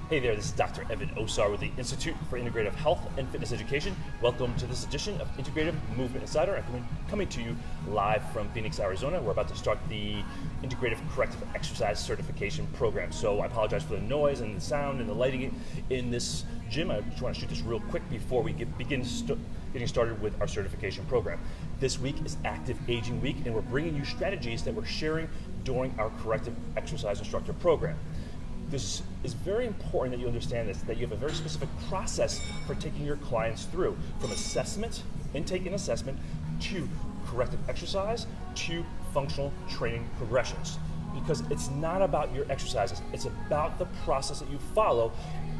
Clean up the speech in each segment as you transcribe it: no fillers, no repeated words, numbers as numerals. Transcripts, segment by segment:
Hey there, this is Dr. Evan Osar with the Institute for Integrative Health and Fitness Education. Welcome to this edition of Integrative Movement Insider. I'm coming to you live from Phoenix, Arizona. We're about to start the Integrative Corrective Exercise Certification Program. So I apologize for the noise and the sound and the lighting in this gym. I just want to shoot this real quick before we begin getting started with our certification program. This week is Active Aging Week, and we're bringing you strategies that we're sharing during our Corrective Exercise Instructor Program. This is very important that you understand this, that you have a very specific process for taking your clients through, from assessment, intake and assessment, to corrective exercise, to functional training progressions. Because it's not about your exercises, it's about the process that you follow,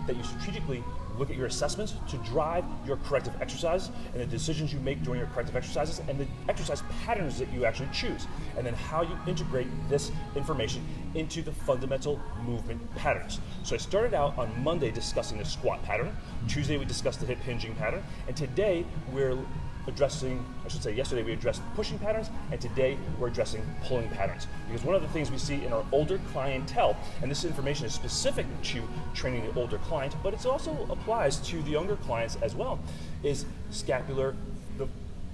that you strategically look at your assessments to drive your corrective exercises and the decisions you make during your corrective exercises and the exercise patterns that you actually choose, and then how you integrate this information into the fundamental movement patterns. So I started out on Monday discussing the squat pattern, Tuesday we discussed the hip hinging pattern, and today we're addressing, yesterday we addressed pushing patterns, and today we're addressing pulling patterns. Because one of the things we see in our older clientele, and this information is specific to training the older client, but it also applies to the younger clients as well, is scapular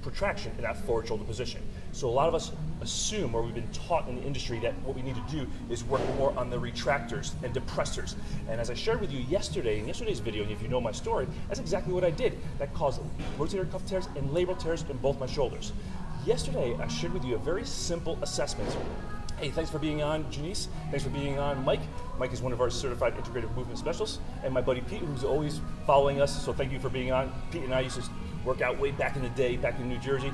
protraction in that forward shoulder position. So a lot of us assume, or we've been taught in the industry, that what we need to do is work more on the retractors and depressors. And as I shared with you yesterday, in yesterday's video, and if you know my story, that's exactly what I did. That caused rotator cuff tears and labral tears in both my shoulders. Yesterday, I shared with you a very simple assessment. Hey, thanks for being on, Janice. Thanks for being on, Mike. Mike is one of our certified integrative movement specialists, and my buddy Pete, who's always following us, so thank you for being on. Pete and I used to work out way back in the day, back in New Jersey.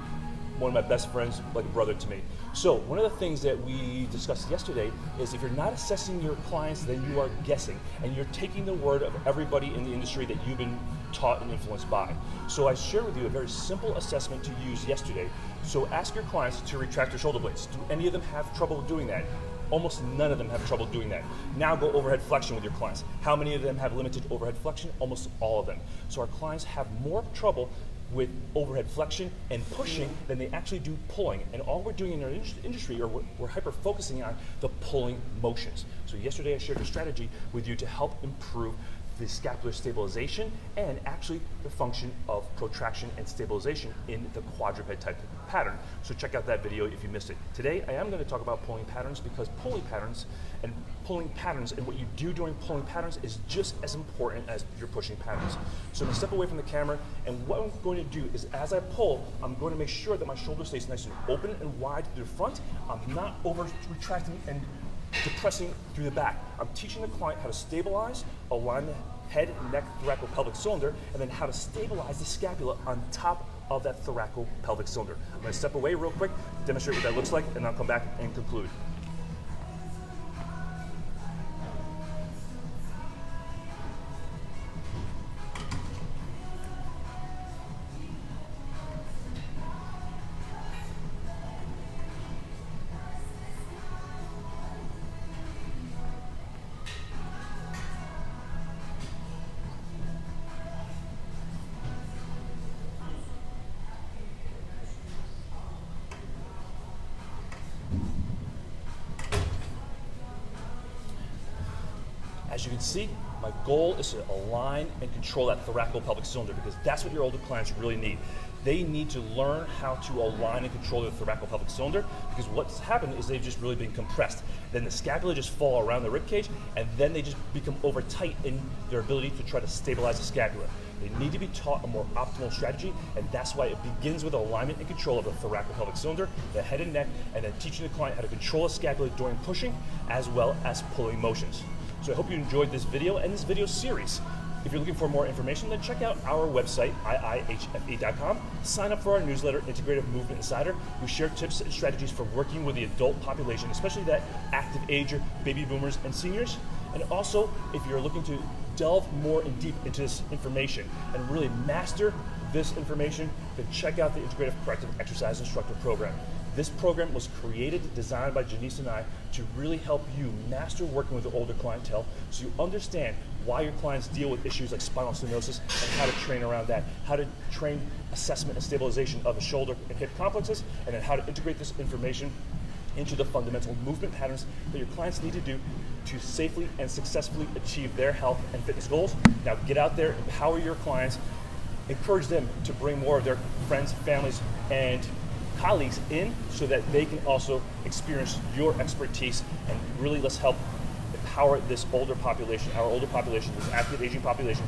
One of my best friends, like a brother to me. So one of the things that we discussed yesterday is if you're not assessing your clients, then you are guessing, and you're taking the word of everybody in the industry that you've been taught and influenced by. So I shared with you a very simple assessment to use yesterday. So ask your clients to retract their shoulder blades. Do any of them have trouble doing that? Almost none of them have trouble doing that. Now go overhead flexion with your clients. How many of them have limited overhead flexion? Almost all of them. So our clients have more trouble with overhead flexion and pushing than they actually do pulling. And all we're doing in our industry, or we're hyper-focusing on the pulling motions. So yesterday I shared a strategy with you to help improve the scapular stabilization and actually the function of protraction and stabilization in the quadruped type pattern. So check out that video if you missed it. Today I am going to talk about pulling patterns, because pulling patterns and what you do during pulling patterns is just as important as your pushing patterns. So I'm going to step away from the camera, and what I'm going to do is, as I pull, I'm going to make sure that my shoulder stays nice and open and wide to the front. I'm not over retracting and depressing through the back. I'm teaching the client how to stabilize, align the head, neck, thoraco-pelvic cylinder, and then how to stabilize the scapula on top of that thoraco-pelvic cylinder. I'm going to step away real quick, demonstrate what that looks like, and I'll come back and conclude. As you can see, my goal is to align and control that thoraco-pelvic cylinder, because that's what your older clients really need. They need to learn how to align and control their thoraco-pelvic cylinder, because what's happened is they've just really been compressed. Then the scapula just fall around the rib cage, and then they just become over tight in their ability to try to stabilize the scapula. They need to be taught a more optimal strategy, and that's why it begins with alignment and control of the thoraco-pelvic cylinder, the head and neck, and then teaching the client how to control the scapula during pushing as well as pulling motions. So I hope you enjoyed this video and this video series. If you're looking for more information, then check out our website, iihfe.com. Sign up for our newsletter, Integrative Movement Insider. We share tips and strategies for working with the adult population, especially that active age, baby boomers and seniors. And also, if you're looking to delve more in deep into this information and really master this information, then check out the Integrative Corrective Exercise Instructor Program. This program was created, designed by Janice and I, to really help you master working with the older clientele, so you understand why your clients deal with issues like spinal stenosis and how to train around that, how to train assessment and stabilization of the shoulder and hip complexes, and then how to integrate this information into the fundamental movement patterns that your clients need to do to safely and successfully achieve their health and fitness goals. Now get out there, empower your clients, encourage them to bring more of their friends, families, and colleagues in so that they can also experience your expertise, and really let's help empower this older population, our older population, this active aging population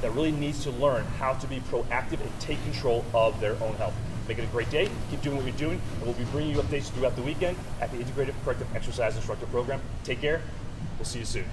that really needs to learn how to be proactive and take control of their own health. Make it a great day, keep doing what you're doing, and we'll be bringing you updates throughout the weekend at the Integrative Corrective Exercise Instructor Program. Take care, we'll see you soon.